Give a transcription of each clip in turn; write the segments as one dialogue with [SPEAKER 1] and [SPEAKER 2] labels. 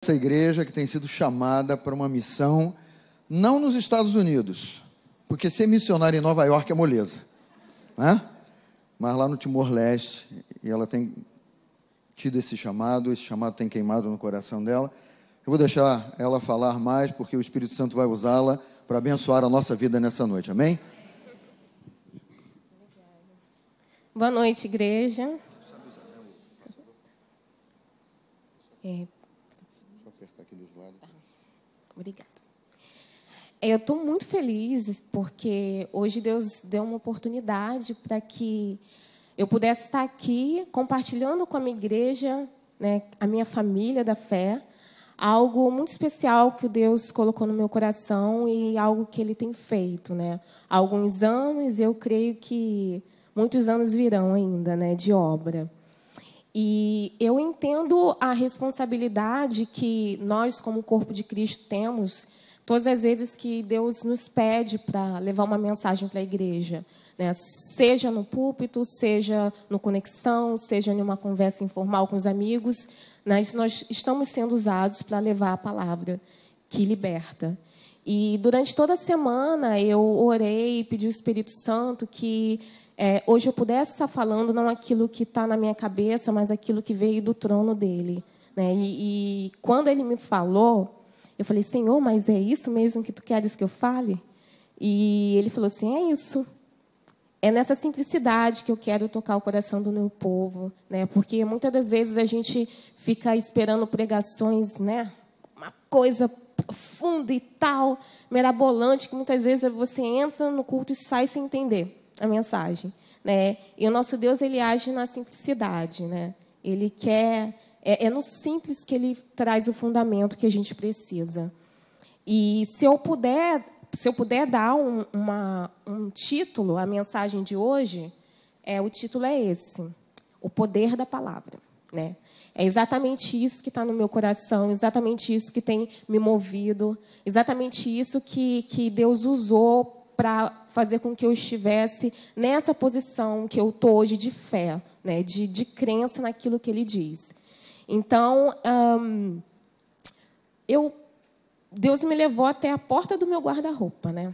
[SPEAKER 1] Essa igreja que tem sido chamada para uma missão, não nos Estados Unidos, porque ser missionário em Nova York é moleza, né? Mas lá no Timor-Leste, e ela tem tido esse chamado tem queimado no coração dela. Eu vou deixar ela falar mais, porque o Espírito Santo vai usá-la para abençoar a nossa vida nessa noite, amém?
[SPEAKER 2] Boa noite, igreja. Obrigada. Eu estou muito feliz porque hoje Deus deu uma oportunidade para que eu pudesse estar aqui compartilhando com a minha igreja, né, a minha família da fé, algo muito especial que Deus colocou no meu coração e algo que Ele tem feito, né? Há alguns anos, eu creio que muitos anos virão ainda, né, de obra. E eu entendo a responsabilidade que nós, como corpo de Cristo, temos todas as vezes que Deus nos pede para levar uma mensagem para a igreja, né? Seja no púlpito, seja no conexão, seja em uma conversa informal com os amigos, nós estamos sendo usados para levar a palavra que liberta. E durante toda a semana eu orei e pedi ao Espírito Santo que hoje eu pudesse estar falando não aquilo que está na minha cabeça, mas aquilo que veio do trono dele, né? E quando ele me falou, eu falei: Senhor, mas é isso mesmo que tu queres que eu fale? E ele falou assim: é isso. É nessa simplicidade que eu quero tocar o coração do meu povo, né? Porque muitas das vezes a gente fica esperando pregações, né? Uma coisa profunda e tal, mirabolante, que muitas vezes você entra no culto e sai sem entender a mensagem, né? E o nosso Deus, ele age na simplicidade, né? Ele quer no simples que ele traz o fundamento que a gente precisa. E se eu puder dar um título à mensagem de hoje, o título é esse: o poder da palavra, né? É exatamente isso que está no meu coração, exatamente isso que tem me movido, exatamente isso que Deus usou para fazer com que eu estivesse nessa posição que eu estou hoje de fé, né? De crença naquilo que Ele diz. Então, Deus me levou até a porta do meu guarda-roupa, né?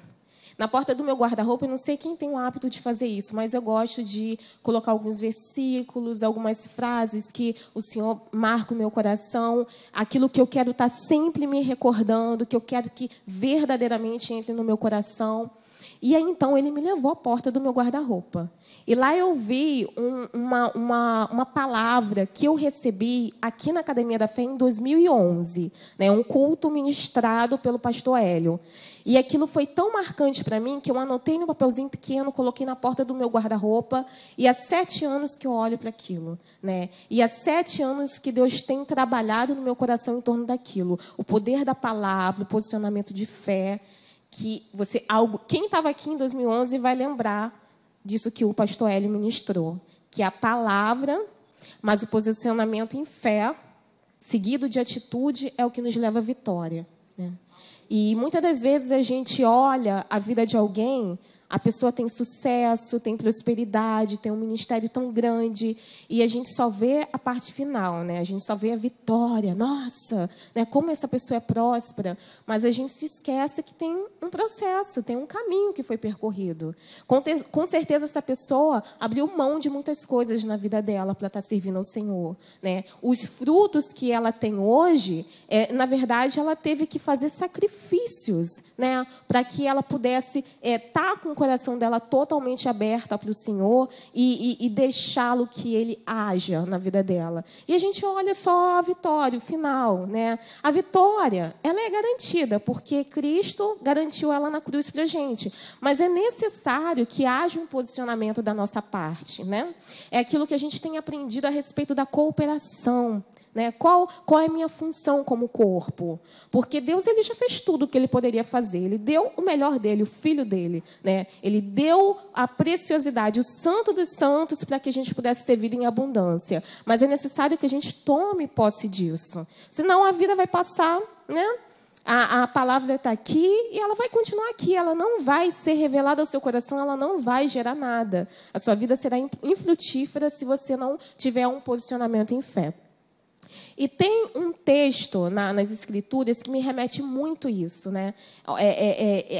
[SPEAKER 2] Na porta do meu guarda-roupa, eu não sei quem tem o hábito de fazer isso, mas eu gosto de colocar alguns versículos, algumas frases que o Senhor marca o meu coração, aquilo que eu quero estar sempre me recordando, que eu quero que verdadeiramente entre no meu coração. E aí, então, ele me levou à porta do meu guarda-roupa. E lá eu vi uma palavra que eu recebi aqui na Academia da Fé em 2011, né, um culto ministrado pelo pastor Hélio. E aquilo foi tão marcante para mim que eu anotei no papelzinho pequeno, coloquei na porta do meu guarda-roupa, e há 7 anos que eu olho para aquilo, né? E há 7 anos que Deus tem trabalhado no meu coração em torno daquilo. O poder da palavra, o posicionamento de fé, quem estava aqui em 2011 vai lembrar disso que o pastor Hélio ministrou, que a palavra, mas o posicionamento em fé, seguido de atitude, é o que nos leva à vitória, né? E muitas das vezes a gente olha a vida de alguém, a pessoa tem sucesso, tem prosperidade, tem um ministério tão grande, e a gente só vê a parte final, né? A gente só vê a vitória. Nossa, né? Como essa pessoa é próspera. Mas a gente se esquece que tem um processo, tem um caminho que foi percorrido. Com certeza, essa pessoa abriu mão de muitas coisas na vida dela para estar servindo ao Senhor, né? Os frutos que ela tem hoje, na verdade, ela teve que fazer sacrifícios, né? Para que ela pudesse estar com o coração dela totalmente aberta para o Senhor e deixá-lo que Ele haja na vida dela. E a gente olha só a vitória, o final, né? A vitória, ela é garantida, porque Cristo garantiu ela na cruz para a gente. Mas é necessário que haja um posicionamento da nossa parte, né? É aquilo que a gente tem aprendido a respeito da cooperação, né? Qual é a minha função como corpo? Porque Deus, ele já fez tudo o que ele poderia fazer. Ele deu o melhor dele, o filho dele, né? Ele deu a preciosidade, o santo dos santos, para que a gente pudesse ter vida em abundância. Mas é necessário que a gente tome posse disso. Senão a vida vai passar, né? A palavra está aqui e ela vai continuar aqui. Ela não vai ser revelada ao seu coração, ela não vai gerar nada. A sua vida será infrutífera se você não tiver um posicionamento em fé. E tem um texto nas Escrituras que me remete muito a isso, né?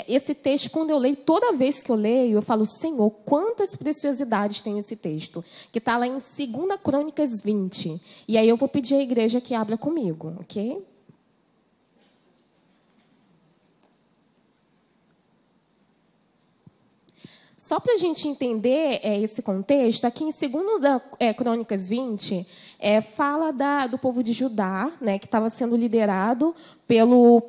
[SPEAKER 2] Esse texto, quando eu leio, toda vez que eu leio, eu falo, Senhor, quantas preciosidades tem esse texto, que está lá em 2 Crônicas 20. E aí eu vou pedir à igreja que abra comigo, ok? Só para a gente entender esse contexto, aqui em 2 Crônicas 20, fala do povo de Judá, né, que estava sendo liderado pelo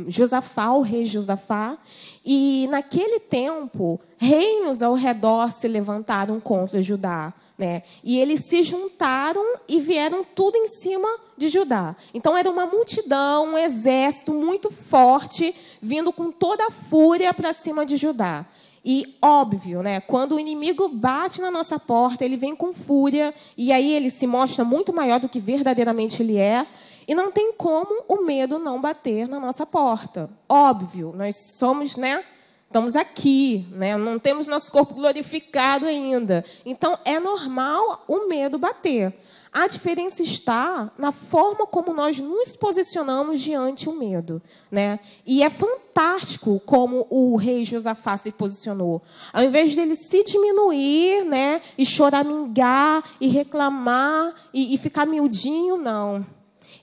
[SPEAKER 2] Josafá, o rei Josafá. E, naquele tempo, reinos ao redor se levantaram contra Judá. Né? E eles se juntaram e vieram tudo em cima de Judá. Então, era uma multidão, um exército muito forte, vindo com toda a fúria para cima de Judá. E, óbvio, né, quando o inimigo bate na nossa porta, ele vem com fúria, e aí ele se mostra muito maior do que verdadeiramente ele é, e não tem como o medo não bater na nossa porta. Óbvio, nós somos, né, estamos aqui, né, não temos nosso corpo glorificado ainda. Então, é normal o medo bater. A diferença está na forma como nós nos posicionamos diante do medo, né? E é fantástico como o rei Josafá se posicionou. Ao invés dele se diminuir, né, e choramingar, e reclamar, e ficar miudinho, não.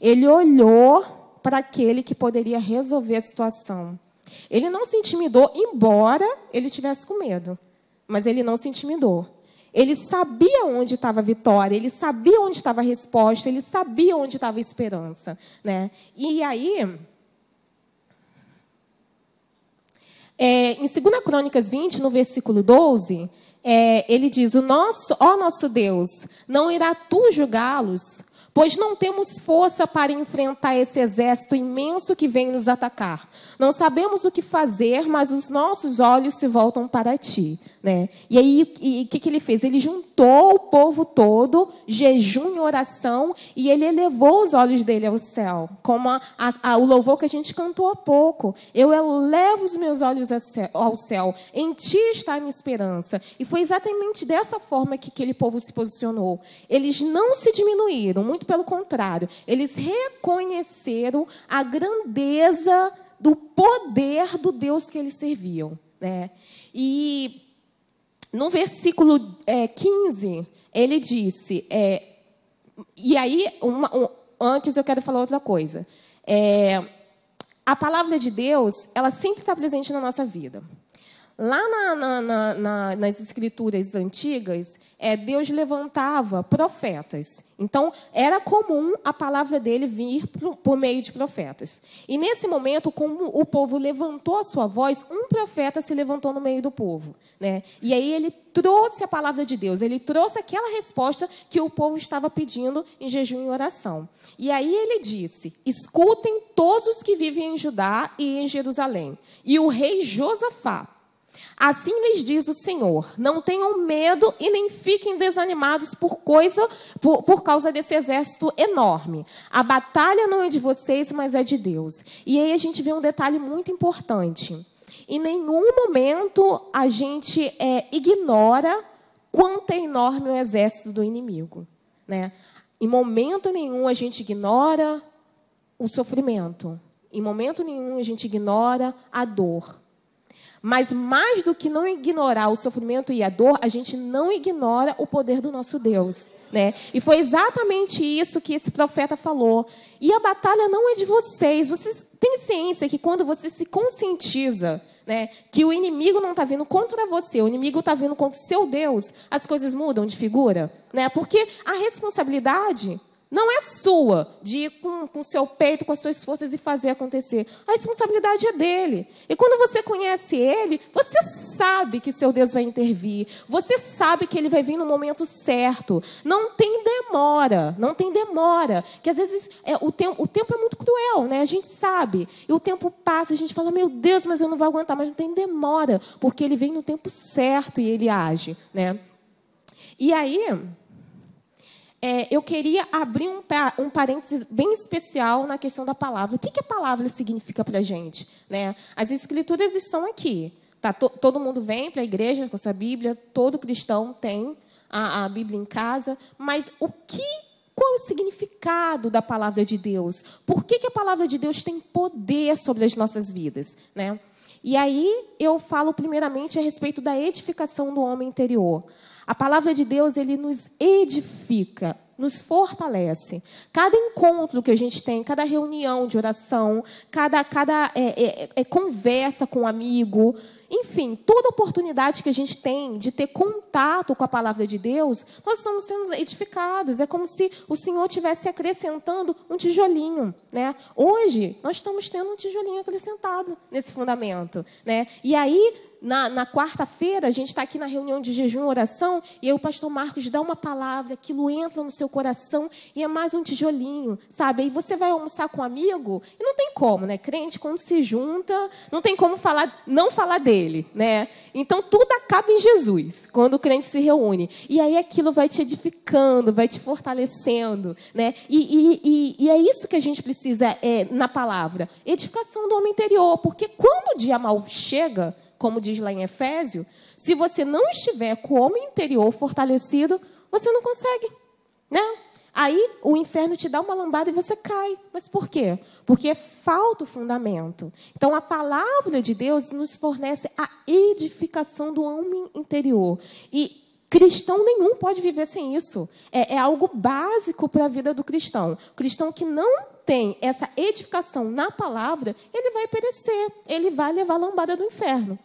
[SPEAKER 2] Ele olhou para aquele que poderia resolver a situação. Ele não se intimidou, embora ele tivesse com medo. Mas ele não se intimidou. Ele sabia onde estava a vitória, ele sabia onde estava a resposta, ele sabia onde estava a esperança. Né? E aí, em 2 Crônicas 20, no versículo 12, ele diz, ó nosso Deus, não irá tu julgá-los? Pois não temos força para enfrentar esse exército imenso que vem nos atacar. Não sabemos o que fazer, mas os nossos olhos se voltam para ti. Né? E aí, o que ele fez? Ele juntou o povo todo, jejum e oração, e ele elevou os olhos dele ao céu. Como o louvor que a gente cantou há pouco. Eu elevo os meus olhos ao céu. Em ti está a minha esperança. E foi exatamente dessa forma que aquele povo se posicionou. Eles não se diminuíram, muito pelo contrário. Eles reconheceram a grandeza do poder do Deus que eles serviam. Né? E no versículo 15, ele disse... e aí, antes eu quero falar outra coisa. A palavra de Deus, ela sempre está presente na nossa vida. Lá nas escrituras antigas, Deus levantava profetas. Então, era comum a palavra dele vir por meio de profetas. E, nesse momento, como o povo levantou a sua voz, um profeta se levantou no meio do povo. Né? E aí ele trouxe a palavra de Deus, ele trouxe aquela resposta que o povo estava pedindo em jejum e oração. E aí ele disse, escutem todos os que vivem em Judá e em Jerusalém. E o rei Josafá, assim lhes diz o Senhor, não tenham medo e nem fiquem desanimados por causa desse exército enorme. A batalha não é de vocês, mas é de Deus. E aí a gente vê um detalhe muito importante. Em nenhum momento a gente ignora quanto é enorme o exército do inimigo. Né? Em momento nenhum a gente ignora o sofrimento. Em momento nenhum a gente ignora a dor. Mas, mais do que não ignorar o sofrimento e a dor, a gente não ignora o poder do nosso Deus. Né? E foi exatamente isso que esse profeta falou. E a batalha não é de vocês. Vocês têm ciência que quando você se conscientiza, né, que o inimigo não está vindo contra você, o inimigo está vindo contra o seu Deus, as coisas mudam de figura. Né? Porque a responsabilidade não é sua, de ir com o seu peito, com as suas forças e fazer acontecer. A responsabilidade é dele. E quando você conhece ele, você sabe que seu Deus vai intervir. Você sabe que ele vai vir no momento certo. Não tem demora. Não tem demora. Que às vezes o tempo é muito cruel, né? A gente sabe. E o tempo passa, a gente fala, meu Deus, mas eu não vou aguentar. Mas não tem demora, porque ele vem no tempo certo e ele age. Né? E aí... eu queria abrir um parênteses bem especial na questão da palavra. O que a palavra significa para a gente? Né? As escrituras estão aqui. Tá? Todo mundo vem para a igreja com a sua Bíblia, todo cristão tem a Bíblia em casa. Mas o que Qual é o significado da palavra de Deus? Por que a palavra de Deus tem poder sobre as nossas vidas, né? E aí eu falo primeiramente a respeito da edificação do homem interior. A palavra de Deus, ele nos edifica, nos fortalece. Cada encontro que a gente tem, cada reunião de oração, cada conversa com um amigo, enfim, toda oportunidade que a gente tem de ter contato com a palavra de Deus, nós estamos sendo edificados. É como se o Senhor estivesse acrescentando um tijolinho, né? Hoje, nós estamos tendo um tijolinho acrescentado nesse fundamento, né? E aí, na quarta-feira, a gente está aqui na reunião de jejum e oração, e aí o pastor Marcos dá uma palavra, aquilo entra no seu coração, e é mais um tijolinho, sabe? Aí você vai almoçar com um amigo, e não tem como, né? Crente, quando se junta, não tem como não falar dele, né? Então, tudo acaba em Jesus, quando o crente se reúne. E aí aquilo vai te edificando, vai te fortalecendo, né? E é isso que a gente precisa na palavra. Edificação do homem interior, porque quando o dia mal chega, como diz lá em Efésio, se você não estiver com o homem interior fortalecido, você não consegue, né? Aí o inferno te dá uma lambada e você cai. Mas por quê? Porque falta o fundamento. Então, a palavra de Deus nos fornece a edificação do homem interior. E cristão nenhum pode viver sem isso. É algo básico para a vida do cristão. O cristão que não tem essa edificação na palavra, ele vai perecer. Ele vai levar a lambada do inferno.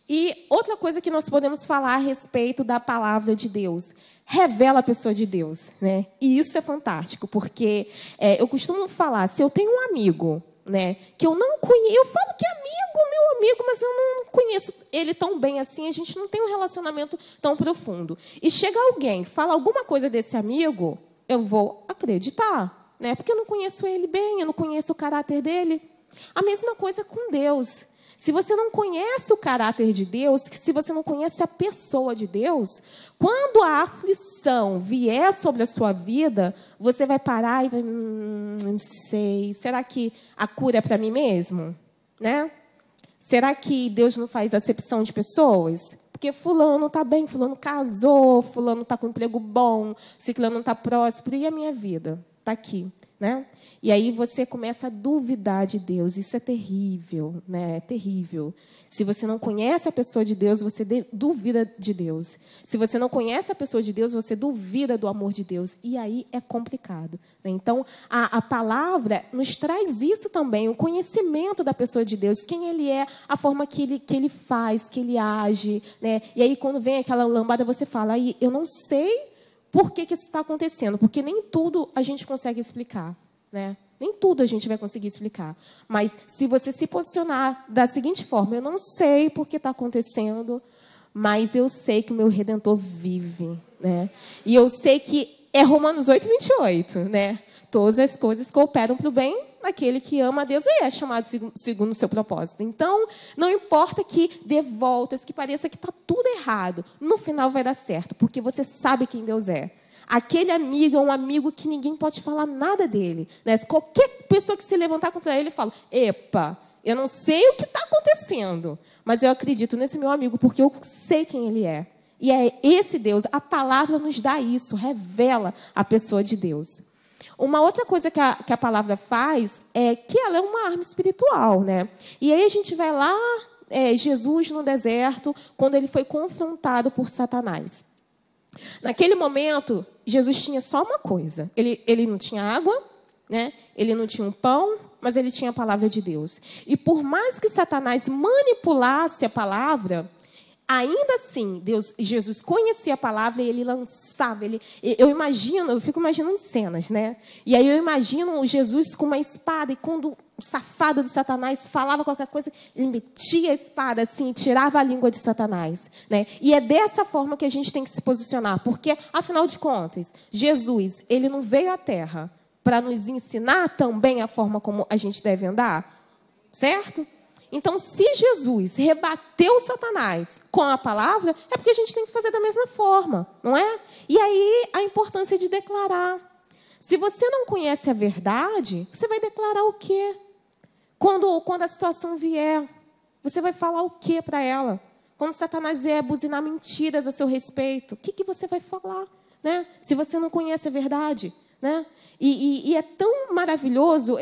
[SPEAKER 2] E outra coisa que nós podemos falar a respeito da palavra de Deus, revela a pessoa de Deus, né? E isso é fantástico, porque eu costumo falar, se eu tenho um amigo, né, que eu não conheço, eu falo que é meu amigo, mas eu não conheço ele tão bem assim, a gente não tem um relacionamento tão profundo. E chega alguém, fala alguma coisa desse amigo, eu vou acreditar, né? Porque eu não conheço ele bem, eu não conheço o caráter dele. A mesma coisa com Deus. Se você não conhece o caráter de Deus, se você não conhece a pessoa de Deus, quando a aflição vier sobre a sua vida, você vai parar e vai, não sei, será que a cura é para mim mesmo? Né? Será que Deus não faz acepção de pessoas? Porque fulano está bem, fulano casou, fulano está com um emprego bom, ciclano está próspero, e a minha vida está aqui. Né? E aí você começa a duvidar de Deus. Isso é terrível, né? É terrível. Se você não conhece a pessoa de Deus, você duvida de Deus. Se você não conhece a pessoa de Deus, você duvida do amor de Deus. E aí é complicado, né? Então, a palavra nos traz isso também, o conhecimento da pessoa de Deus, quem ele é, a forma que ele faz, que ele age, né? E aí, quando vem aquela lambada, você fala, aí, eu não sei por que isso está acontecendo? Porque nem tudo a gente consegue explicar, né? Nem tudo a gente vai conseguir explicar. Mas se você se posicionar da seguinte forma, eu não sei por que está acontecendo, mas eu sei que o meu Redentor vive, né? E eu sei que é Romanos 8:28, né? Todas as coisas cooperam para o bem daquele que ama a Deus e é chamado segundo o seu propósito. Então, não importa que dê voltas, que pareça que está tudo errado, no final vai dar certo, porque você sabe quem Deus é. Aquele amigo é um amigo que ninguém pode falar nada dele, né? Qualquer pessoa que se levantar contra ele fala, epa, eu não sei o que está acontecendo, mas eu acredito nesse meu amigo, porque eu sei quem ele é. E é esse Deus, a palavra nos dá isso, revela a pessoa de Deus. Uma outra coisa que a palavra faz é que ela é uma arma espiritual, né? E aí a gente vai lá, Jesus no deserto, quando ele foi confrontado por Satanás. Naquele momento, Jesus tinha só uma coisa. Ele não tinha água, né? Ele não tinha um pão, mas ele tinha a palavra de Deus. E por mais que Satanás manipulasse a palavra, ainda assim, Jesus conhecia a palavra e ele lançava. Eu fico imaginando cenas, né? E aí eu imagino Jesus com uma espada e quando o safado de Satanás falava qualquer coisa, ele metia a espada assim, tirava a língua de Satanás, né? E é dessa forma que a gente tem que se posicionar, porque, afinal de contas, Jesus, ele não veio à Terra para nos ensinar também a forma como a gente deve andar, certo? Então, se Jesus rebateu Satanás com a palavra, é porque a gente tem que fazer da mesma forma, não é? E aí, a importância de declarar. Se você não conhece a verdade, você vai declarar o quê? Quando a situação vier, você vai falar o quê para ela? Quando Satanás vier buzinar mentiras a seu respeito, o que você vai falar? né? Se você não conhece a verdade, né? E é tão maravilhoso,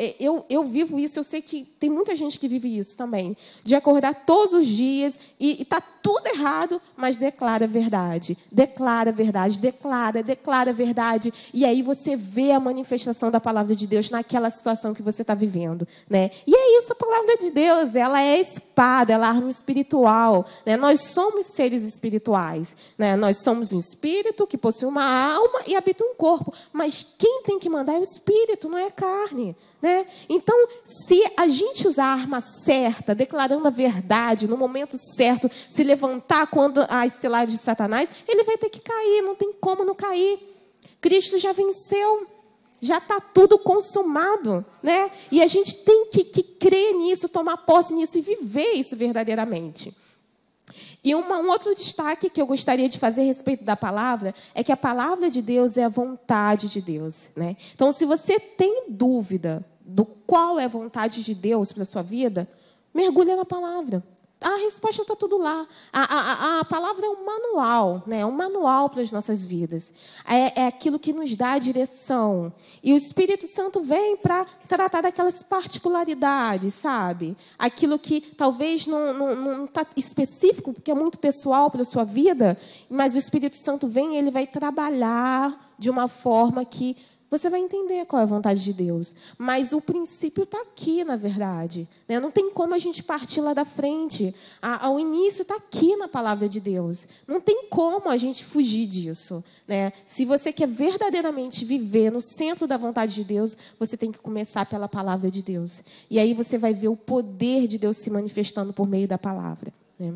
[SPEAKER 2] eu vivo isso, eu sei que tem muita gente que vive isso também, de acordar todos os dias e está tudo errado, mas declara a verdade, declara a verdade, declara a verdade, e aí você vê a manifestação da palavra de Deus naquela situação que você está vivendo, né? E é isso, a palavra de Deus, ela é espada, ela é arma espiritual, né? Nós somos seres espirituais, né? Nós somos um espírito que possui uma alma e habita um corpo, mas quem tem que mandar é o espírito, não é a carne, né? Então, se a gente usar a arma certa, declarando a verdade no momento certo, se levantar quando as ciladas de Satanás, ele vai ter que cair, não tem como não cair. Cristo já venceu, já está tudo consumado, né? E a gente tem que crer nisso, tomar posse nisso e viver isso verdadeiramente. E um outro destaque que eu gostaria de fazer a respeito da palavra é que a palavra de Deus é a vontade de Deus, né? Então, se você tem dúvida do qual é a vontade de Deus para a sua vida, mergulha na palavra. A resposta está tudo lá. A palavra é um manual, né? É um manual para as nossas vidas. É aquilo que nos dá a direção. E o Espírito Santo vem para tratar daquelas particularidades, sabe? Aquilo que talvez não está específico, porque é muito pessoal para a sua vida, mas o Espírito Santo vem e ele vai trabalhar de uma forma que você vai entender qual é a vontade de Deus. Mas o princípio está aqui, na verdade, né? Não tem como a gente partir lá da frente. O início está aqui na palavra de Deus. Não tem como a gente fugir disso, né? Se você quer verdadeiramente viver no centro da vontade de Deus, você tem que começar pela palavra de Deus. E aí você vai ver o poder de Deus se manifestando por meio da palavra, né?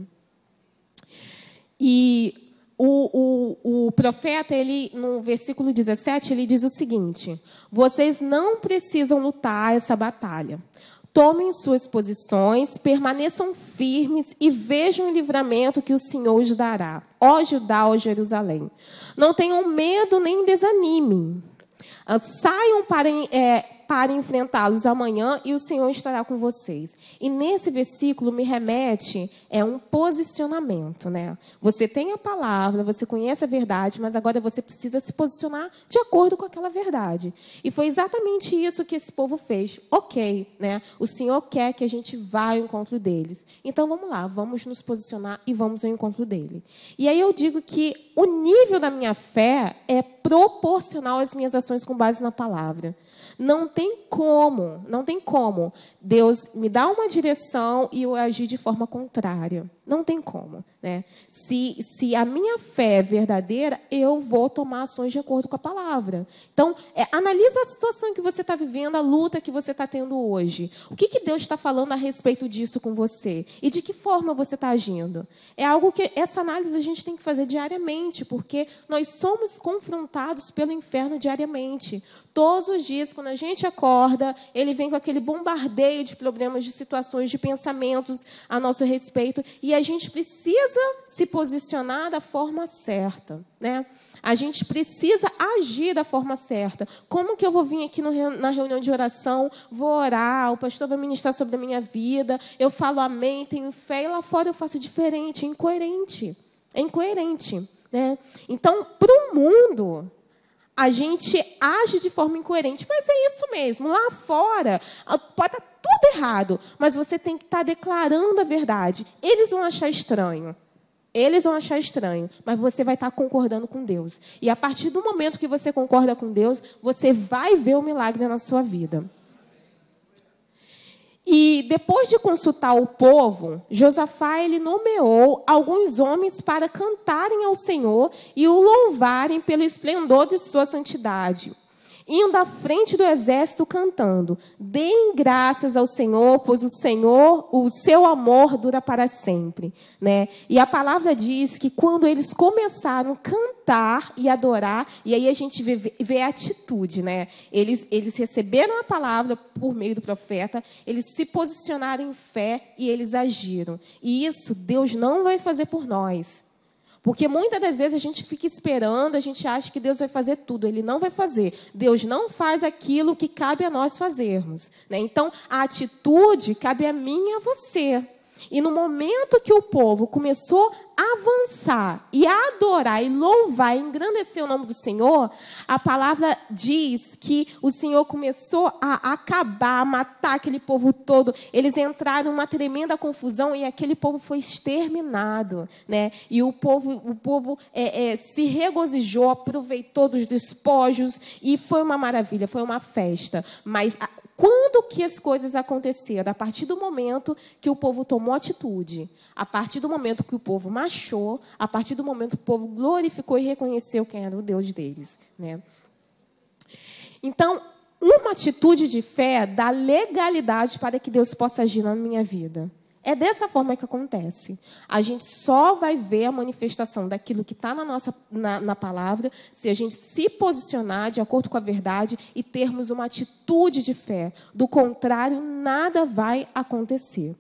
[SPEAKER 2] E o profeta, ele, no versículo 17, ele diz o seguinte: vocês não precisam lutar essa batalha. Tomem suas posições, permaneçam firmes e vejam o livramento que o Senhor os dará, ó Judá, ó Jerusalém. Não tenham medo nem desanimem. Saiam para enfrentá-los amanhã e o Senhor estará com vocês. E nesse versículo me remete um posicionamento, né? Você tem a palavra, você conhece a verdade, mas agora você precisa se posicionar de acordo com aquela verdade. E foi exatamente isso que esse povo fez. Ok, né? O Senhor quer que a gente vá ao encontro deles. Então vamos lá, vamos nos posicionar e vamos ao encontro dele. E aí eu digo que o nível da minha fé é proporcional às minhas ações com base na palavra. Não tem como Deus me dar uma direção e eu agir de forma contrária. Não tem como, né? Se a minha fé é verdadeira, eu vou tomar ações de acordo com a palavra. Então, analisa a situação que você está vivendo, a luta que você está tendo hoje. O que Deus está falando a respeito disso com você? E de que forma você está agindo? É algo que essa análise a gente tem que fazer diariamente, porque nós somos confrontados pelo inferno diariamente. Todos os dias, quando a gente acorda, ele vem com aquele bombardeio de problemas, de situações, de pensamentos a nosso respeito, e a gente precisa se posicionar da forma certa, né? A gente precisa agir da forma certa. Como que eu vou vir aqui na reunião de oração, vou orar, o pastor vai ministrar sobre a minha vida, eu falo amém, tenho fé, e lá fora eu faço diferente, é incoerente. É incoerente, né? Então, para o mundo, a gente age de forma incoerente, mas é isso mesmo. Lá fora, pode estar tudo errado, mas você tem que estar declarando a verdade. Eles vão achar estranho. Mas você vai estar concordando com Deus. E a partir do momento que você concorda com Deus, você vai ver o milagre na sua vida. E depois de consultar o povo, Josafá ele nomeou alguns homens para cantarem ao Senhor e o louvarem pelo esplendor de sua santidade, indo à frente do exército cantando: deem graças ao Senhor, pois o seu amor dura para sempre, né? E a palavra diz que quando eles começaram a cantar e adorar, e aí a gente vê a atitude, né? Eles receberam a palavra por meio do profeta, eles se posicionaram em fé e eles agiram. E isso Deus não vai fazer por nós. Porque muitas das vezes a gente fica esperando, a gente acha que Deus vai fazer tudo. Ele não vai fazer. Deus não faz aquilo que cabe a nós fazermos, né? Então, a atitude cabe a mim e a você. E no momento que o povo começou a avançar e a adorar e louvar e engrandecer o nome do Senhor, a palavra diz que o Senhor começou a acabar, a matar aquele povo todo. Eles entraram numa tremenda confusão e aquele povo foi exterminado, né? E o povo se regozijou, aproveitou dos despojos e foi uma maravilha, foi uma festa. Mas quando que as coisas aconteceram? A partir do momento que o povo tomou atitude, a partir do momento que o povo marchou, a partir do momento que o povo glorificou e reconheceu quem era o Deus deles, né? Então, uma atitude de fé dá legalidade para que Deus possa agir na minha vida. É dessa forma que acontece. A gente só vai ver a manifestação daquilo que está na palavra se a gente se posicionar de acordo com a verdade e termos uma atitude de fé. Do contrário, nada vai acontecer.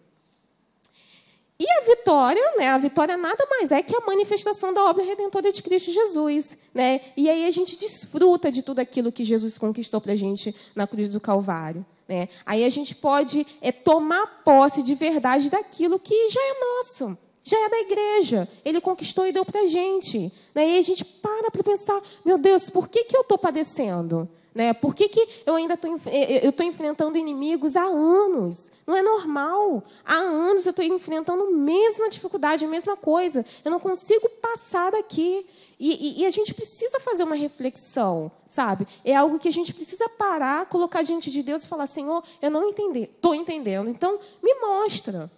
[SPEAKER 2] E a vitória, né? A vitória nada mais é que a manifestação da obra redentora de Cristo Jesus, né? E aí a gente desfruta de tudo aquilo que Jesus conquistou para a gente na cruz do Calvário. Né? Aí a gente pode tomar posse de verdade daquilo que já é nosso, já é da igreja. Ele conquistou e deu para a gente. Né? E a gente para pensar, meu Deus, por que eu estou padecendo? Né? Por que eu ainda estou enfrentando inimigos há anos? Não é normal. Há anos eu estou enfrentando a mesma dificuldade, a mesma coisa. Eu não consigo passar daqui. E a gente precisa fazer uma reflexão, sabe? É algo que a gente precisa parar, colocar diante de Deus e falar, Senhor, eu não estou entendendo. Então, me mostra.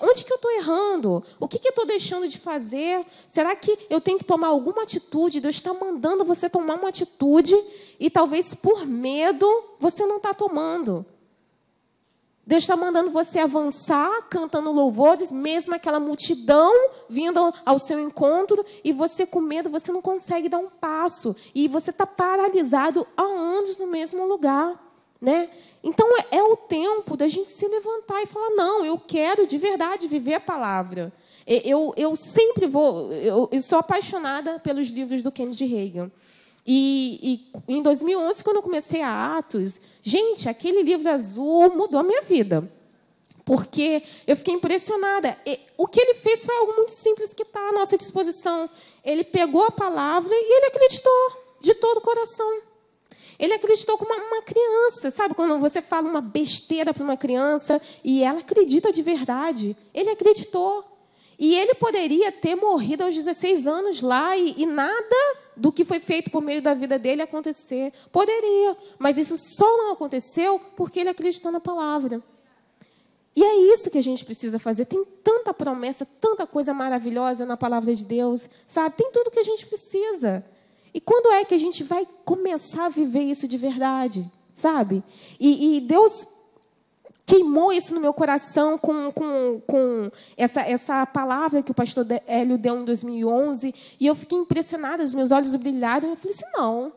[SPEAKER 2] Onde que eu estou errando? O que eu estou deixando de fazer? Será que eu tenho que tomar alguma atitude? Deus está mandando você tomar uma atitude e talvez por medo você não está tomando. Deus está mandando você avançar, cantando louvores, mesmo aquela multidão vindo ao seu encontro, e você com medo, você não consegue dar um passo. E você está paralisado há anos no mesmo lugar. Né? Então, é o tempo da gente se levantar e falar, não, eu quero de verdade viver a palavra. Eu sempre vou... Eu sou apaixonada pelos livros do Kennedy Hagin. E em 2011, quando eu comecei a Atos, gente, aquele livro azul mudou a minha vida. Porque eu fiquei impressionada. O que ele fez foi algo muito simples que está à nossa disposição. Ele pegou a palavra e ele acreditou de todo o coração. Ele acreditou como uma criança. Sabe quando você fala uma besteira para uma criança e ela acredita de verdade? Ele acreditou. E ele poderia ter morrido aos 16 anos lá e nada do que foi feito por meio da vida dele acontecer. Poderia, mas isso só não aconteceu porque ele acreditou na palavra. E é isso que a gente precisa fazer. Tem tanta promessa, tanta coisa maravilhosa na palavra de Deus, sabe? Tem tudo que a gente precisa. E quando é que a gente vai começar a viver isso de verdade, sabe? E Deus queimou isso no meu coração com essa palavra que o pastor Hélio deu em 2011, e eu fiquei impressionada, os meus olhos brilharam, eu falei assim, não,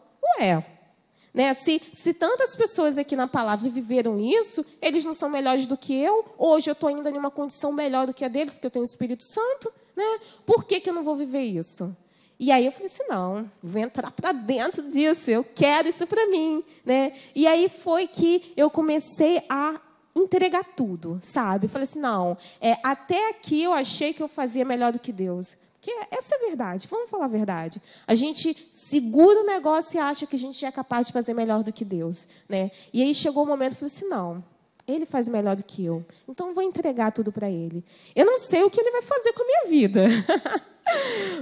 [SPEAKER 2] né? Se tantas pessoas aqui na palavra viveram isso, eles não são melhores do que eu, hoje eu estou ainda em uma condição melhor do que a deles, porque eu tenho o Espírito Santo, né? Por que eu não vou viver isso? E aí eu falei assim, não, vou entrar para dentro disso, eu quero isso para mim, né? E aí foi que eu comecei a entregar tudo, sabe? Eu falei assim, não, até aqui eu achei que eu fazia melhor do que Deus. Porque essa é a verdade, vamos falar a verdade. A gente segura o negócio e acha que a gente é capaz de fazer melhor do que Deus, né? E aí chegou o momento, eu falei assim, não, ele faz melhor do que eu, então eu vou entregar tudo para ele. Eu não sei o que ele vai fazer com a minha vida,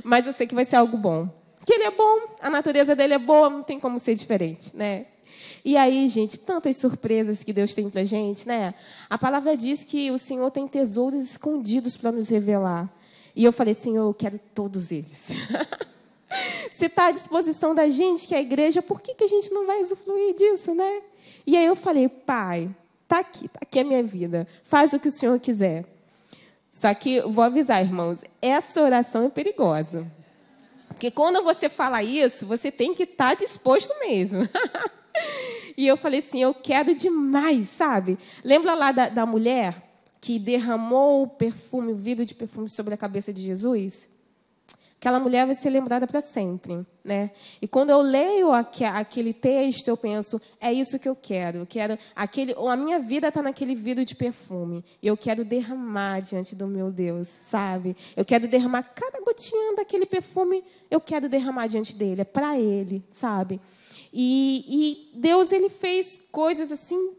[SPEAKER 2] mas eu sei que vai ser algo bom. Porque ele é bom, a natureza dele é boa, não tem como ser diferente, né? E aí, gente, tantas surpresas que Deus tem para a gente, né? A palavra diz que o Senhor tem tesouros escondidos para nos revelar. E eu falei, Senhor, eu quero todos eles. Se está à disposição da gente, que é a igreja, por que a gente não vai usufruir disso, né? E aí eu falei, Pai, está aqui a minha vida. Faz o que o Senhor quiser. Só que, vou avisar, irmãos, essa oração é perigosa. Porque quando você fala isso, você tem que estar disposto mesmo. E eu falei assim, eu quero demais, sabe? Lembra lá da mulher que derramou o vidro de perfume sobre a cabeça de Jesus? aquela mulher vai ser lembrada para sempre, né? E quando eu leio aquele texto, eu penso, é isso que eu quero. A minha vida está naquele vidro de perfume. E eu quero derramar diante do meu Deus, sabe? Eu quero derramar cada gotinha daquele perfume, eu quero derramar diante dele, é para ele, sabe? E Deus, ele fez coisas assim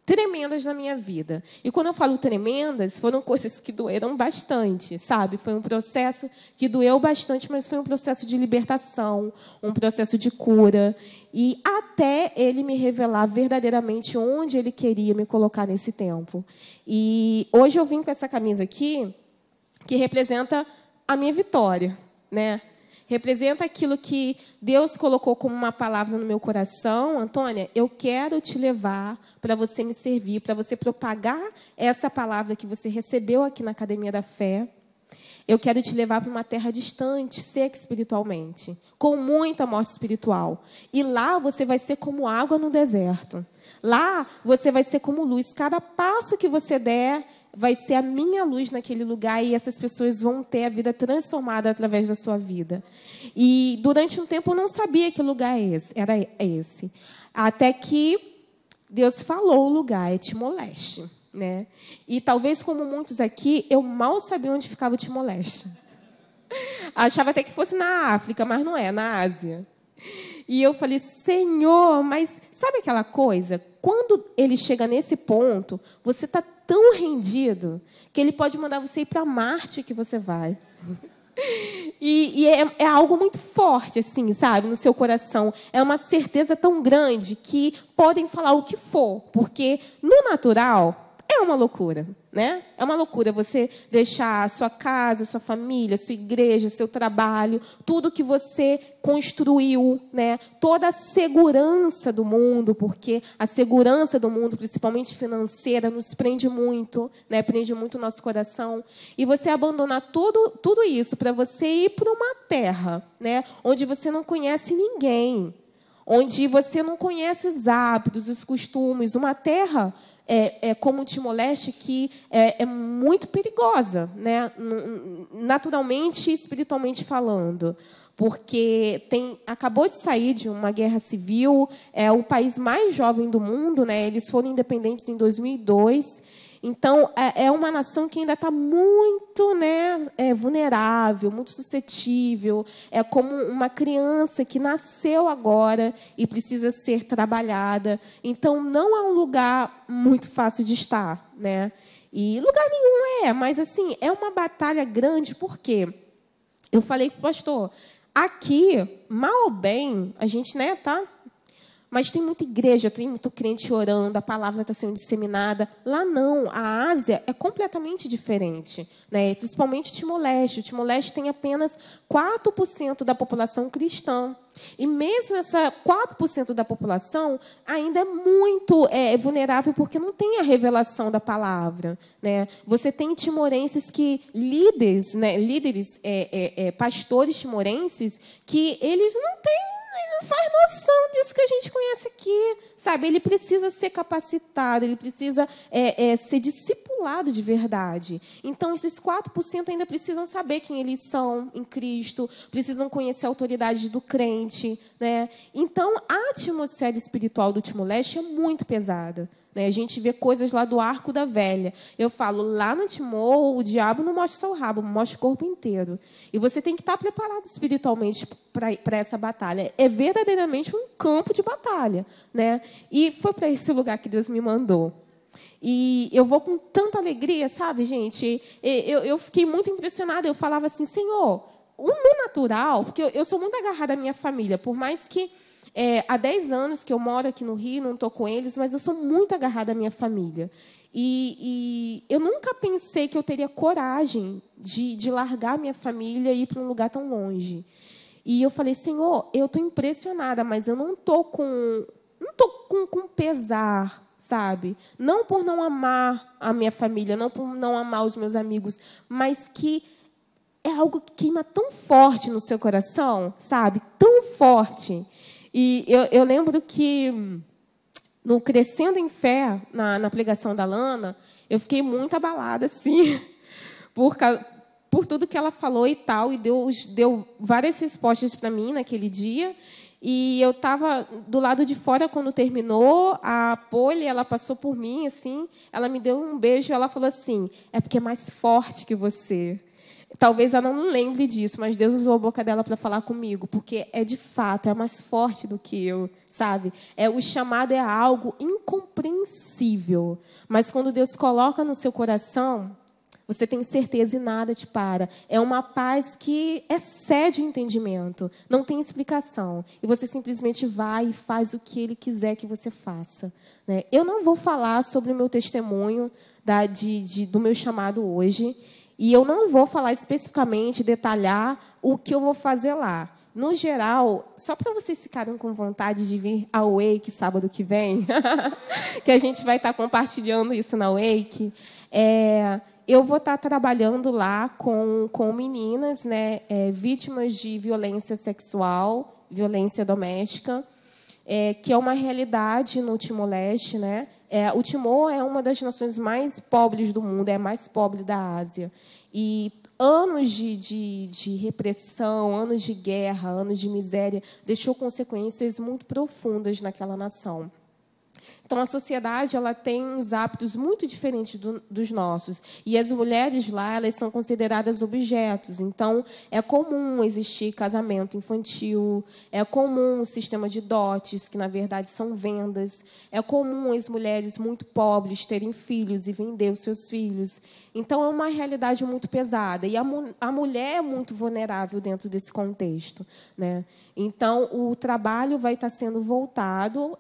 [SPEAKER 2] tremendas na minha vida. E quando eu falo tremendas, foram coisas que doeram bastante, sabe? Foi um processo que doeu bastante, mas foi um processo de libertação, um processo de cura, e até ele me revelar verdadeiramente onde ele queria me colocar nesse tempo. E hoje eu vim com essa camisa aqui, que representa a minha vitória, né? Representa aquilo que Deus colocou como uma palavra no meu coração. Antônia, eu quero te levar para você me servir, para você propagar essa palavra que você recebeu aqui na Academia da Fé. Eu quero te levar para uma terra distante, seca espiritualmente, com muita morte espiritual. E lá você vai ser como água no deserto. Lá você vai ser como luz. Cada passo que você der vai ser a minha luz naquele lugar, e essas pessoas vão ter a vida transformada através da sua vida. E durante um tempo eu não sabia que lugar era esse. Até que Deus falou o lugar, é Timor-Leste, né? E talvez, como muitos aqui, eu mal sabia onde ficava o Timor-Leste. Achava até que fosse na África, mas não é, na Ásia. E eu falei, Senhor, mas sabe aquela coisa? Quando ele chega nesse ponto, você está tão rendido que ele pode mandar você ir para Marte, que você vai. E é algo muito forte, assim, sabe, no seu coração. É uma certeza tão grande que podem falar o que for, porque no natural é uma loucura, né? É uma loucura você deixar a sua casa, a sua família, a sua igreja, o seu trabalho, tudo que você construiu, né? Toda a segurança do mundo, porque a segurança do mundo, principalmente financeira, nos prende muito, né? Prende muito o nosso coração. E você abandonar tudo isso para você ir para uma terra, né? Onde você não conhece ninguém, onde você não conhece os hábitos, os costumes, uma terra como o Timor-Leste, que é muito perigosa, né? Naturalmente e espiritualmente falando, porque acabou de sair de uma guerra civil, é o país mais jovem do mundo, né? Eles foram independentes em 2002. Então, é uma nação que ainda está muito, né, vulnerável, muito suscetível. É como uma criança que nasceu agora e precisa ser trabalhada. Então, não é um lugar muito fácil de estar, né? E lugar nenhum mas assim, é uma batalha grande, porque eu falei para o pastor, aqui, mal ou bem, a gente, né, tá... Mas tem muita igreja, tem muito crente orando, a palavra está sendo disseminada. Lá não, a Ásia é completamente diferente, né? Principalmente Timor-Leste. O Timor-Leste tem apenas 4% da população cristã. E mesmo essa 4% da população ainda é muito vulnerável, porque não tem a revelação da palavra, né? Você tem timorenses líderes, né? Pastores timorenses, que eles não têm... Ele não faz noção disso que a gente conhece aqui, sabe? Ele precisa ser capacitado, ele precisa ser discipulado de verdade. Então, esses 4% ainda precisam saber quem eles são em Cristo, precisam conhecer a autoridade do crente, né? Então, a atmosfera espiritual do Timor-Leste é muito pesada, né? A gente vê coisas lá do Arco da Velha. Eu falo, lá no Timor, o diabo não mostra só o rabo, mostra o corpo inteiro. E você tem que estar preparado espiritualmente para essa batalha. É verdadeiramente um campo de batalha, né? E foi para esse lugar que Deus me mandou. E eu vou com tanta alegria, sabe, gente? Eu fiquei muito impressionada. Eu falava assim, Senhor, no natural, porque eu sou muito agarrada à minha família, por mais que... há 10 anos que eu moro aqui no Rio, não estou com eles, mas eu sou muito agarrada à minha família. E eu nunca pensei que eu teria coragem de largar a minha família e ir para um lugar tão longe. E eu falei, Senhor, eu estou impressionada, mas eu não estou com pesar, sabe? Não por não amar a minha família, não por não amar os meus amigos, mas que é algo que queima tão forte no seu coração, sabe? Tão forte. E eu lembro que, no Crescendo em Fé, na pregação da Lana, eu fiquei muito abalada, assim, por tudo que ela falou e tal, e Deus deu várias respostas para mim naquele dia. E eu estava do lado de fora quando terminou. A Poli, ela passou por mim, assim, ela me deu um beijo e ela falou assim: é porque é mais forte que você. Talvez ela não lembre disso, mas Deus usou a boca dela para falar comigo, porque de fato, é mais forte do que eu, sabe? O chamado é algo incompreensível, mas quando Deus coloca no seu coração, você tem certeza e nada te para. É uma paz que excede o entendimento, não tem explicação. E você simplesmente vai e faz o que Ele quiser que você faça, né? Eu não vou falar sobre o meu testemunho do meu chamado hoje, e eu não vou falar especificamente, detalhar o que eu vou fazer lá. No geral, só para vocês ficarem com vontade de vir ao Wake sábado que vem, que a gente vai estar compartilhando isso na Wake, eu vou estar trabalhando lá com meninas, né, vítimas de violência sexual, violência doméstica, que é uma realidade no Timor-Leste, né? O Timor é uma das nações mais pobres do mundo, é a mais pobre da Ásia. E anos de repressão, anos de guerra, anos de miséria, deixou consequências muito profundas naquela nação. Então, a sociedade ela tem uns hábitos muito diferentes dos nossos. E as mulheres lá elas são consideradas objetos. Então, é comum existir casamento infantil, é comum o sistema de dotes, que, na verdade, são vendas. É comum as mulheres muito pobres terem filhos e vender os seus filhos. Então, é uma realidade muito pesada. E a mulher é muito vulnerável dentro desse contexto, né? Então, o trabalho vai estar sendo voltado,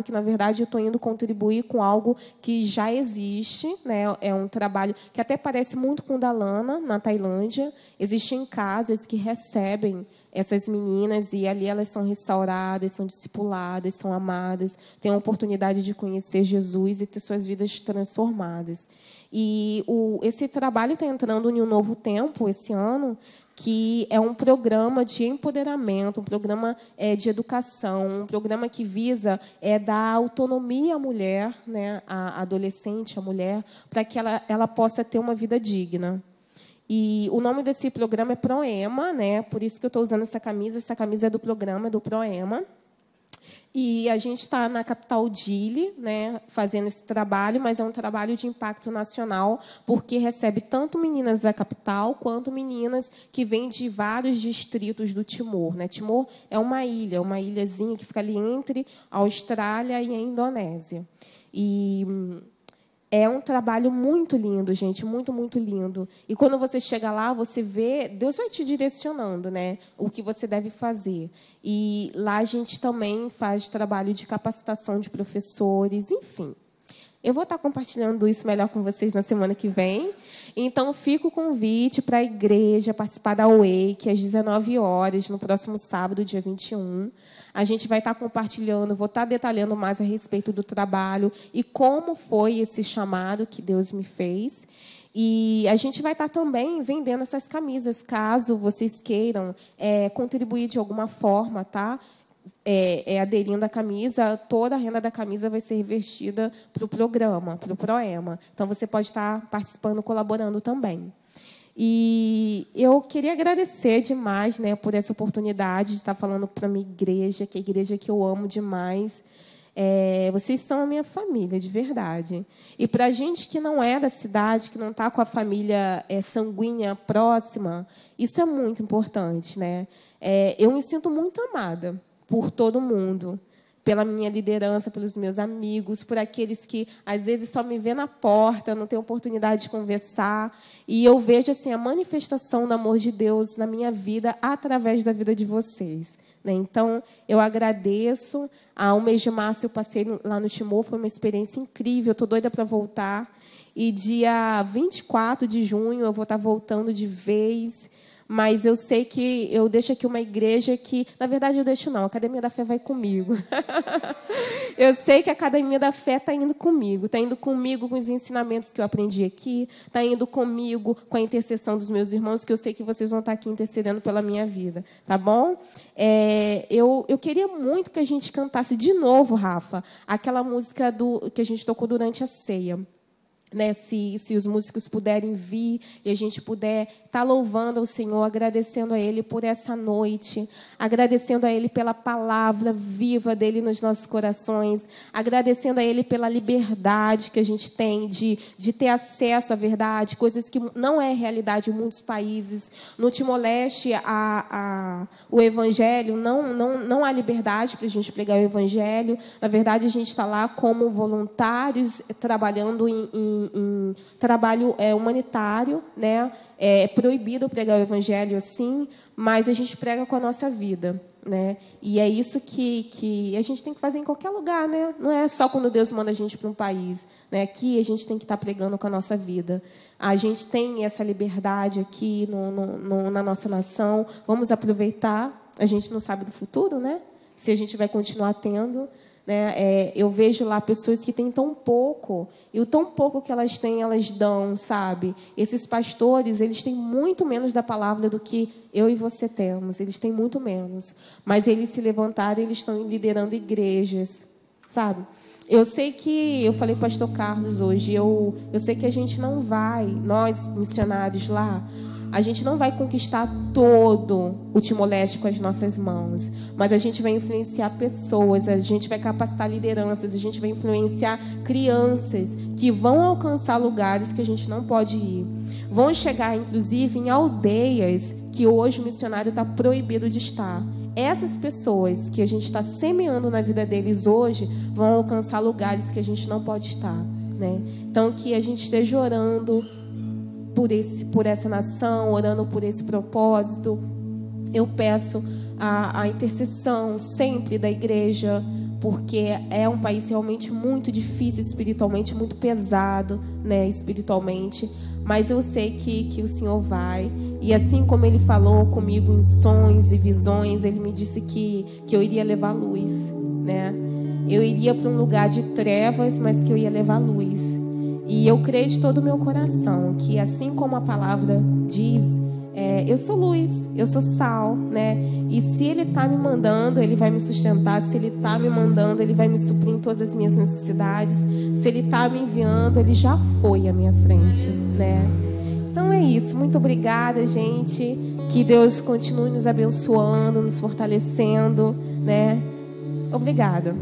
[SPEAKER 2] que, na verdade, eu estou indo contribuir com algo que já existe, né? É um trabalho que até parece muito com o da Lana, na Tailândia. Existem casas que recebem essas meninas e ali elas são restauradas, são discipuladas, são amadas, têm a oportunidade de conhecer Jesus e ter suas vidas transformadas. E esse trabalho está entrando em um novo tempo esse ano, que é um programa de empoderamento, um programa de educação, um programa que visa dar autonomia à mulher, né, à adolescente, à mulher, para que ela possa ter uma vida digna. E o nome desse programa é Proema, né? Por isso que eu estou usando essa camisa. Essa camisa é do programa, é do Proema. E a gente está na capital Dili, né, fazendo esse trabalho, mas é um trabalho de impacto nacional, porque recebe tanto meninas da capital quanto meninas que vêm de vários distritos do Timor, né? Timor é uma ilhazinha que fica ali entre a Austrália e a Indonésia. E é um trabalho muito lindo, gente, muito, muito lindo. E quando você chega lá, você vê, Deus vai te direcionando, né, o que você deve fazer. E lá a gente também faz trabalho de capacitação de professores, enfim. Eu vou estar compartilhando isso melhor com vocês na semana que vem. Então, fica o convite para a igreja participar da Wake às 19 horas, no próximo sábado, dia 21. A gente vai estar compartilhando, vou estar detalhando mais a respeito do trabalho e como foi esse chamado que Deus me fez. E a gente vai estar também vendendo essas camisas, caso vocês queiram contribuir de alguma forma, tá? Aderindo à camisa, toda a renda da camisa vai ser revertida para o programa, para o Proema. Então, você pode estar participando, colaborando também. E eu queria agradecer demais, né, por essa oportunidade de estar falando para a minha igreja, que é a igreja que eu amo demais. Vocês são a minha família, de verdade. E para a gente que não é da cidade, que não está com a família sanguínea próxima, isso é muito importante, né? Eu me sinto muito amada por todo mundo, pela minha liderança, pelos meus amigos, por aqueles que, às vezes, só me vê na porta, não tem oportunidade de conversar. E eu vejo assim, a manifestação do amor de Deus na minha vida através da vida de vocês, né? Então, eu agradeço. O mês de março eu passei lá no Timor, foi uma experiência incrível, estou doida para voltar. E dia 24 de junho eu vou estar voltando de vez. Mas eu sei que eu deixo aqui uma igreja que, na verdade, eu deixo não, a Academia da Fé vai comigo. Eu sei que a Academia da Fé está indo comigo com os ensinamentos que eu aprendi aqui, está indo comigo com a intercessão dos meus irmãos, que eu sei que vocês vão estar aqui intercedendo pela minha vida, tá bom? Eu queria muito que a gente cantasse de novo, Rafa, aquela música que a gente tocou durante a ceia. né, se os músicos puderem vir e a gente puder estar louvando ao Senhor, agradecendo a Ele por essa noite, agradecendo a Ele pela palavra viva dEle nos nossos corações, agradecendo a Ele pela liberdade que a gente tem de ter acesso à verdade, coisas que não é realidade em muitos países. No Timor-Leste, o Evangelho, não há liberdade para a gente pregar o Evangelho. Na verdade, a gente está lá como voluntários, trabalhando em trabalho humanitário, né? É proibido pregar o Evangelho assim, mas a gente prega com a nossa vida, né? E é isso que a gente tem que fazer em qualquer lugar, né? Não é só quando Deus manda a gente para um país, né? Aqui a gente tem que estar pregando com a nossa vida. A gente tem essa liberdade aqui na nossa nação. Vamos aproveitar. A gente não sabe do futuro, né? Se a gente vai continuar tendo. Né? Eu vejo lá pessoas que têm tão pouco, e o tão pouco que elas têm, elas dão, sabe? Esses pastores, eles têm muito menos da palavra do que eu e você temos, eles têm muito menos. Mas eles se levantaram, eles estão liderando igrejas, sabe? Eu sei que, eu falei para o pastor Carlos hoje, eu sei que a gente não vai, nós missionários lá, a gente não vai conquistar todo o Timor-Leste com as nossas mãos, mas a gente vai influenciar pessoas, a gente vai capacitar lideranças, a gente vai influenciar crianças que vão alcançar lugares que a gente não pode ir. Vão chegar, inclusive, em aldeias que hoje o missionário está proibido de estar. Essas pessoas que a gente está semeando na vida deles hoje vão alcançar lugares que a gente não pode estar, né? Então, que a gente esteja orando por essa nação, orando por esse propósito. Eu peço a intercessão sempre da igreja, porque é um país realmente muito difícil espiritualmente, muito pesado, né, espiritualmente, mas eu sei que o Senhor vai, e assim como Ele falou comigo em sonhos e visões, Ele me disse que eu iria levar luz, né? Eu iria para um lugar de trevas, mas que eu ia levar luz. E eu creio de todo o meu coração que, assim como a palavra diz, eu sou luz, eu sou sal, né? E se Ele está me mandando, Ele vai me sustentar. Se Ele está me mandando, Ele vai me suprir em todas as minhas necessidades. Se Ele está me enviando, Ele já foi à minha frente, né? Então é isso. Muito obrigada, gente. Que Deus continue nos abençoando, nos fortalecendo, né? Obrigada.